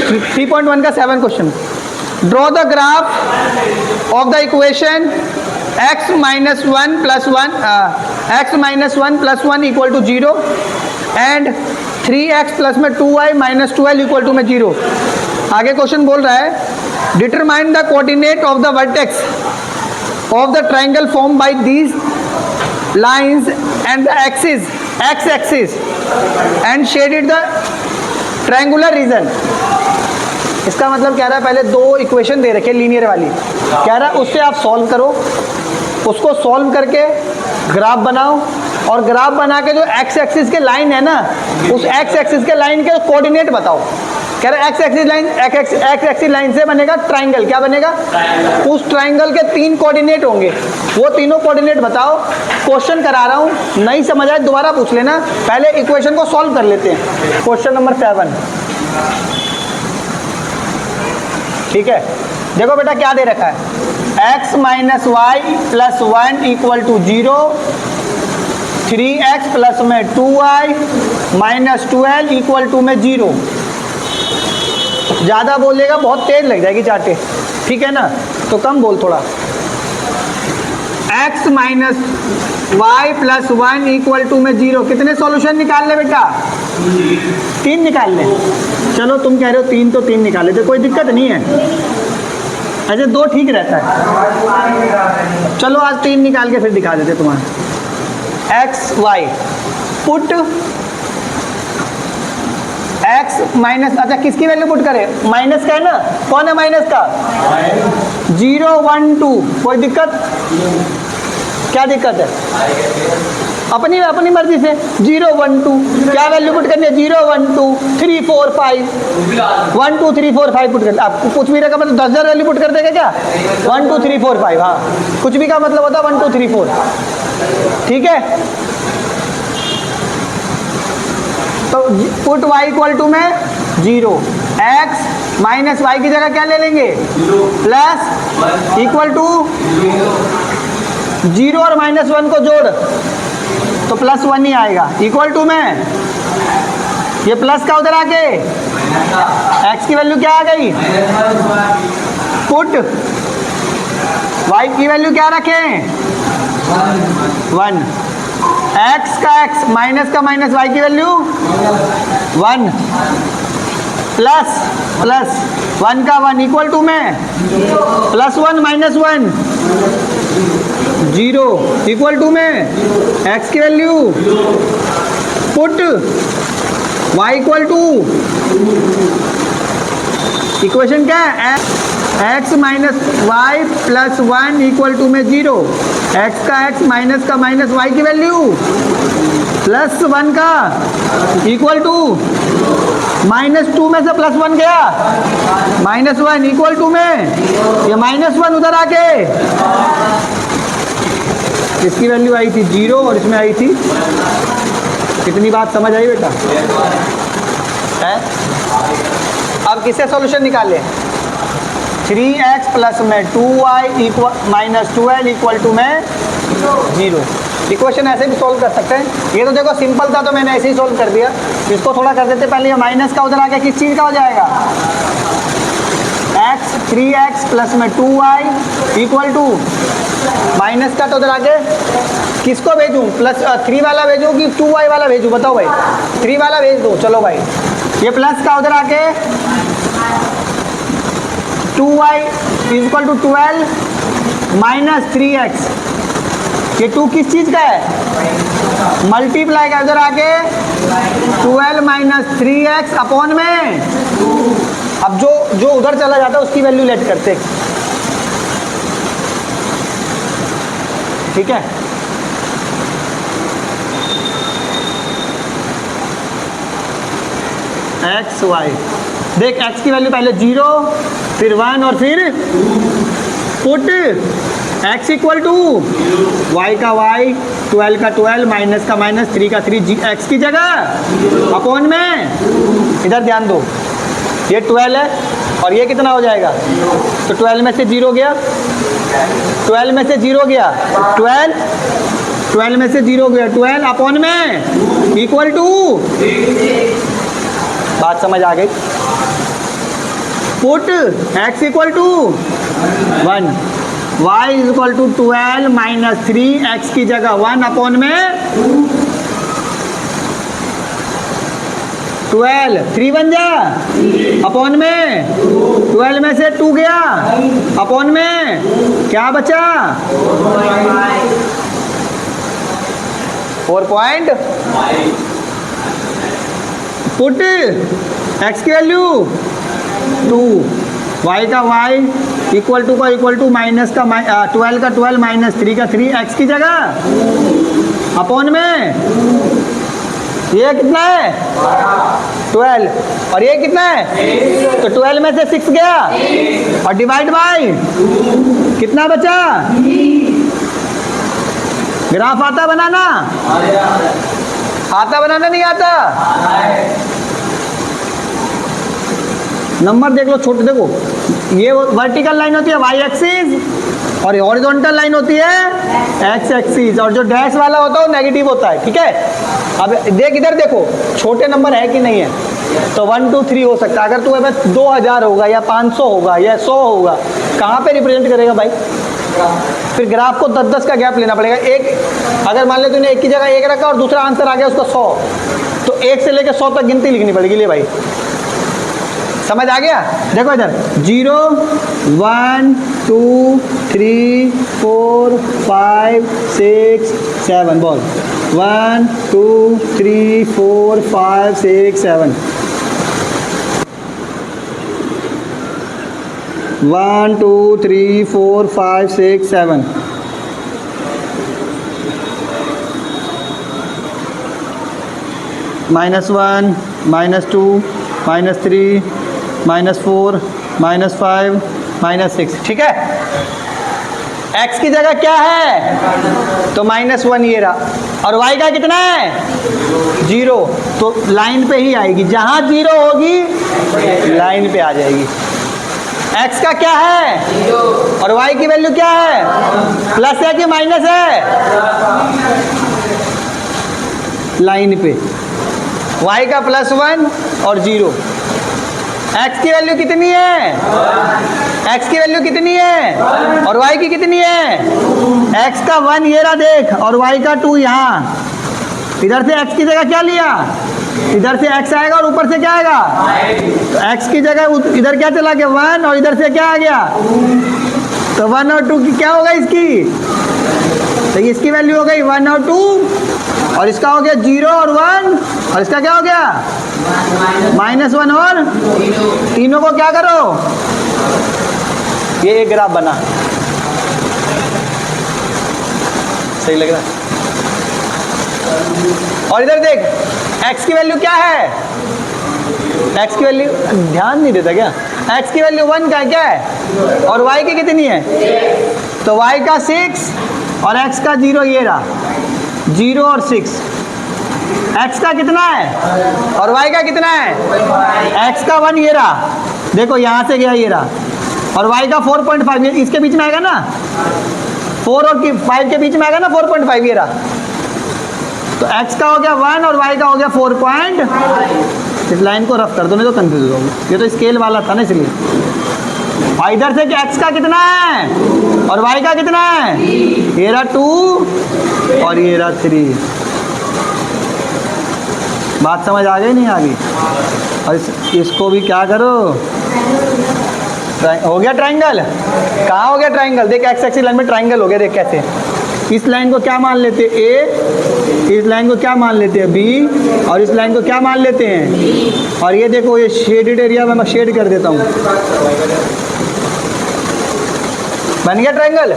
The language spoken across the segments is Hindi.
3.1 का 7 question. Draw the graph of the equation x minus one plus one equal to 0 and 3x plus में 2y माइनस 12 इक्वल टू में 0। आगे क्वेश्चन बोल रहा है determine the coordinate of the vertex of the triangle form by these lines and the axis x axis and shaded the triangular region. इसका मतलब कह रहा है पहले दो इक्वेशन दे रखे लीनियर वाली, कह रहा है उससे आप सॉल्व करो, उसको सॉल्व करके ग्राफ बनाओ और ग्राफ बना के जो x एक्सिस के लाइन है ना उस x एक्सिस के लाइन के कोऑर्डिनेट बताओ। कह रहा है x एक्सिस लाइन से बनेगा ट्राइंगल। क्या बनेगा? उस ट्राइंगल के 3 कोऑर्डिनेट होंगे, वो तीनों कोऑर्डिनेट बताओ। क्वेश्चन करा रहा हूँ, नहीं समझ आए दोबारा पूछ लेना, पहले इक्वेशन को सॉल्व कर लेते हैं। क्वेश्चन नंबर 7, ठीक है। देखो बेटा क्या दे रखा है, x minus y plus 1 equal to 0, 3x plus में 2y माइनस 12 इक्वल टू में 0। ज़्यादा बोलेगा बहुत तेज लग जाएगी चाटे, ठीक है ना, तो कम बोल थोड़ा। x minus y plus 1 equal to में 0। कितने सॉल्यूशन निकाल ले बेटा? 3 निकाल ले। चलो तुम कह रहे हो 3 तो 3 निकाल लेते, कोई दिक्कत नहीं है, ऐसे 2 ठीक रहता है। चलो आज 3 निकाल के फिर दिखा देते तुम्हारा। x y put x minus, अच्छा किसकी वैल्यू पुट करें? माइनस का है ना, कौन है माइनस का? 0 1 2। कोई दिक्कत? क्या दिक्कत है? अपनी मर्जी से 0 1 2 क्या वैल्यू पुट करनी है? 0 1 2 3 4 5 1 2 3 4 5 पुट कर। आप कुछ भी का मतलब 10,000 वैल्यू पुट कर देगा क्या? 1 2 3 4 5, हाँ कुछ भी का मतलब होता है 1 2 3 4, ठीक है। तो पुट y इक्वल टू में 0, x माइनस वाई की जगह क्या ले लेंगे? प्लस इक्वल टू 0 और माइनस 1 को जोड़ तो प्लस 1 ही आएगा, इक्वल टू में ये प्लस का उधर आके x की वैल्यू क्या आ गई? पुट y की वैल्यू क्या रखें? 1, x का x माइनस का माइनस y की वैल्यू 1 प्लस 1 का 1 इक्वल टू में प्लस 1 माइनस 1 0 इक्वल टू में x की value put y equal to, equation क्या है? x minus y plus 1 equal to में 0, x का x माइनस का माइनस y की वैल्यू प्लस 1 का इक्वल टू माइनस 2 में से प्लस 1 गया माइनस 1 इक्वल टू में ये माइनस 1 उधर आके इसकी वैल्यू आई थी 0 और इसमें आई थी, कितनी बात समझ आई बेटा? है? अब किससे सॉल्यूशन निकाले? 3x प्लस में 2y equal minus 12 equal to में 0। इक्वेशन ऐसे भी सॉल्व कर सकते हैं। ये तो देखो सिंपल था तो मैंने ऐसे ही सॉल्व कर दिया। इसको थोड़ा कर देते, पहले ये माइनस का उधर आके किस चीज़ का हो जाएगा? x 3x प्लस में 2y इक्वल टू माइनस का तो उधर आके किसको भेजूँ? प्लस 3 वाला भेजूँ कि 2y वाला भेजूँ? बताओ भाई, 3 वाला भेज दो। चलो भाई ये प्लस का उधर आके 2y equal to 12 minus 3x, ये 2 किस चीज़ का है? मल्टीप्लाई का उधर आके 12 माइनस 3x अपॉन में, अब जो उधर चला जाता है उसकी वैल्यू लेट करते, ठीक है। एक्स वाई, देख x की वैल्यू पहले 0 फिर 1 और फिर put x equal to y का y 12 का 12 माइनस का माइनस 3 का 3 x की जगह अपॉन में, इधर ध्यान दो ये 12 है और ये कितना हो जाएगा? तो 12 में से 0 गया, 12 में से 0 गया 12 में से 0 गया 12 अपॉन में इक्वल टू, बात समझ आ गई? Put x equal to 1, y is equal to 12 minus 3, x की जगह 1 अपॉन में 12, 3 बन जा अपॉन में 12 में से 2 गया अपॉन में क्या बचा 4. पुट x की वैल्यू 2, y का y इक्वल टू का इक्वल टू माइनस का 12 का 12 माइनस 3 का 3, x की जगह अपॉन में ये कितना है 12 और ये कितना है तो 12 में से 6 गया और डिवाइड बाय कितना बचा। ग्राफ आता बनाना, आता बनाना नहीं आता। नंबर देख लो छोटे, देखो ये वर्टिकल लाइन होती है वाई एक्सिस और हॉरिजॉन्टल लाइन होती है एक्स एक्सिस, और जो डैश वाला होता है वो नेगेटिव होता है, ठीक है। अब देख इधर देखो छोटे नंबर है कि नहीं है, तो 1 2 3 हो सकता है। अगर तू अगर 2000 होगा या 500 होगा या 100 होगा, कहाँ पे रिप्रेजेंट करेगा भाई। फिर ग्राफ को 10-10 का गैप लेना पड़ेगा। एक अगर मान ले तूने एक की जगह एक रखा और दूसरा आंसर आ गया उसका 100, तो 1 से लेकर 100 तक गिनती लिखनी पड़ेगी। ले भाई समझ आ गया। देखो इधर 0 1 2 3 4 5 6 7 बोल 1 2 3 4 5 6 7 1 2 3 4 5 6 7 -1 -2 -3 -4 -5 -6, ठीक है। x की जगह क्या है तो -1 ये रहा, और y का कितना है 0, तो लाइन पे ही आएगी, जहां 0 होगी लाइन पे आ जाएगी। x का क्या है और y की वैल्यू क्या है, प्लस है कि माइनस है, लाइन पे y का +1 और 0। x की वैल्यू कितनी है, x की वैल्यू कितनी है और y की कितनी है, x का 1 ये रहा देख, और y का 2 यहाँ। इधर से x की जगह क्या लिया, इधर से x आएगा और ऊपर से क्या आएगा, तो x की जगह इधर क्या चला गया 1 और इधर से क्या आ गया, तो 1 और 2 की क्या होगा इसकी, तो इसकी वैल्यू हो गई 1 और 2, और इसका हो गया 0 और 1, और इसका क्या हो गया -1 और तीनों को क्या करो, ये एक ग्राफ बना। सही लग रहा है। और इधर देख x की वैल्यू क्या है, x की वैल्यू ध्यान नहीं देता क्या, x की वैल्यू 1 का क्या है और y की कितनी है, तो y का 6 और x का 0 ये रहा, 0 और 6। x का कितना है और y का कितना है, x का 1 ये रहा, देखो यहाँ से गया ये रहा, और y का 4.5 इसके बीच में आएगा ना, 4 और 5 के बीच में आएगा ना 4.5 ये रहा, तो x का हो गया 1 और y का हो गया 4. इस लाइन को रफ कर दो नहीं तो कंफ्यूज होगी, ये तो स्केल वाला था ना इसलिए। और इधर से कि x का कितना है और y का कितना है, ये रहा 2 और ये रहा 3। बात समझ आ गई नहीं आ गई। और इसको भी क्या करो, हो गया ट्राइंगल। कहाँ हो गया ट्राइंगल, देख एक्स एक्सिस लाइन में ट्राइंगल हो गया, देख कैसे। इस लाइन को क्या मान लेते हैं ए, इस लाइन को क्या मान लेते हैं बी, और इस लाइन को क्या मान लेते हैं, और ये देखो ये शेडेड एरिया में मैं शेड कर देता हूँ, बन गया ट्राइंगल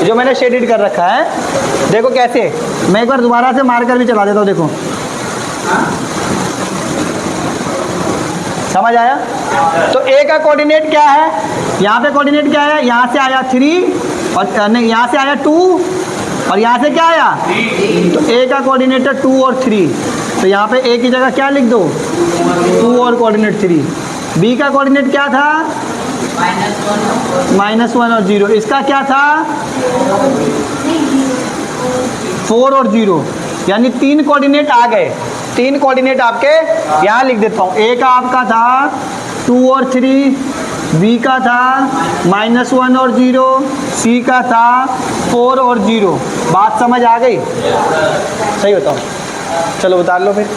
जो मैंने शेडेड कर रखा है। देखो कैसे, मैं एक बार दोबारा से मार्कर भी चला देता हूँ, देखो समझ आया। तो ए का कोऑर्डिनेट क्या है, यहाँ पे कोऑर्डिनेट क्या है, यहाँ से आया 3 और नहीं यहाँ से आया 2 और यहाँ से क्या आया, तो ए का कोऑर्डिनेट है 2 और 3, तो यहाँ पे ए की जगह क्या लिख दो 2 और कोऑर्डिनेट 3। बी का कोऑर्डिनेट क्या था -1 और 0, इसका क्या था 4 और 0, यानी 3 कोऑर्डिनेट आ गए। 3 कोऑर्डिनेट आपके यहाँ लिख देता हूँ। ए का आपका था 2 और 3, बी का था -1 और 0, सी का था 4 और 0। बात समझ आ गई? सही बताओ, चलो उतार लो फिर।